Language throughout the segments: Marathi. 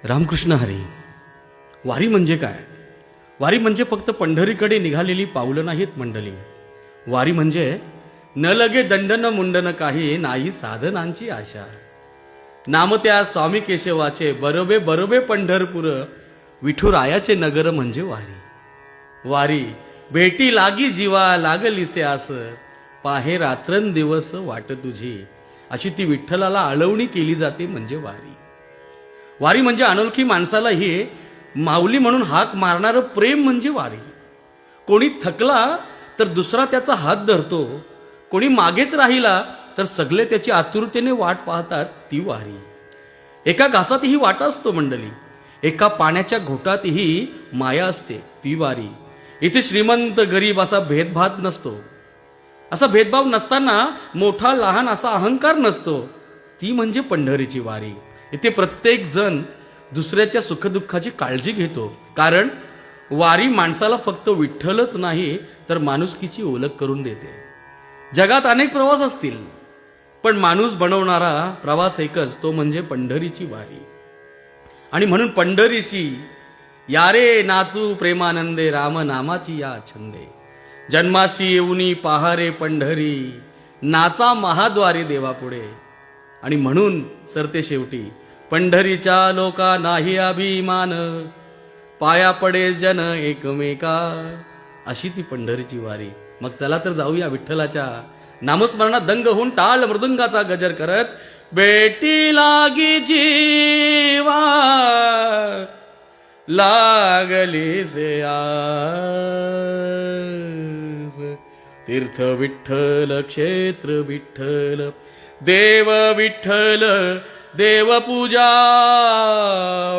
रामकृष्ण हरी. वारी म्हणजे काय? वारी म्हणजे फक्त पंढरीकडे निघालेली पावलं नाहीत मंडळी. वारी म्हणजे न लगे दंडन मुंडन काही नाही साधनांची आशा. नाम त्या स्वामी केशवाचे बरोबे बरोबे पंढरपूर विठुरायाचे नगर म्हणजे वारी. वारी भेटी लागी जीवा लागलीसे आस पाहे रात्रंदिवस वाट तुझी अशी ती विठ्ठलाला आळवणी केली जाते म्हणजे वारी. वारी म्हणजे अनोळखी माणसालाही माऊली म्हणून हाक मारणारं प्रेम म्हणजे वारी. कोणी थकला तर दुसरा त्याचा हात धरतो, कोणी मागेच राहिला तर सगळे त्याची आतुरतेने वाट पाहतात, ती वारी. एका घासातही वाटा असतो मंडळी, एका पाण्याच्या घोटातही माया असते, ती वारी. इथे श्रीमंत गरीब असा भेदभाव नसतो. असा भेदभाव नसताना मोठा लहान असा अहंकार नसतो, ती म्हणजे पंढरीची वारी. इथे प्रत्येक जण दुसऱ्याच्या सुखदुःखाची काळजी घेतो, कारण वारी माणसाला फक्त विठ्ठलच नाही तर माणुसकीची ओळख करून देते. जगात अनेक प्रवास असतील, पण माणूस बनवणारा प्रवास एकच, तो म्हणजे पंढरीची वारी. आणि म्हणून पंढरीशी या रे नाचू प्रेमानंदे राम नामाची या छंदे. जन्माशी येऊनी पहारे पंढरी नाचा महाद्वारी देवापुढे. आणि म्हणून सरते शेवटी पंढरीच्या लोका नाही अभिमान पाया पडे जन एकमेका. अशी ती पंढरीची वारी. मग चला तर जाऊया विठ्ठलाच्या नामस्मरणात दंग होऊन टाळ मृदुंगाचा गजर करत. बेटी लागी जीवा लागली से आस तीर्थ विठ्ठल क्षेत्र विठ्ठल देव विठ्ठल देवपूजा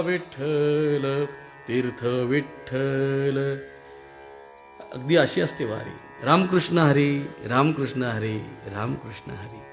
विठ्ठल तीर्थ विठ्ठल. अगदी अशी असते वारी. रामकृष्ण हरी, रामकृष्ण हरी, रामकृष्ण हरी.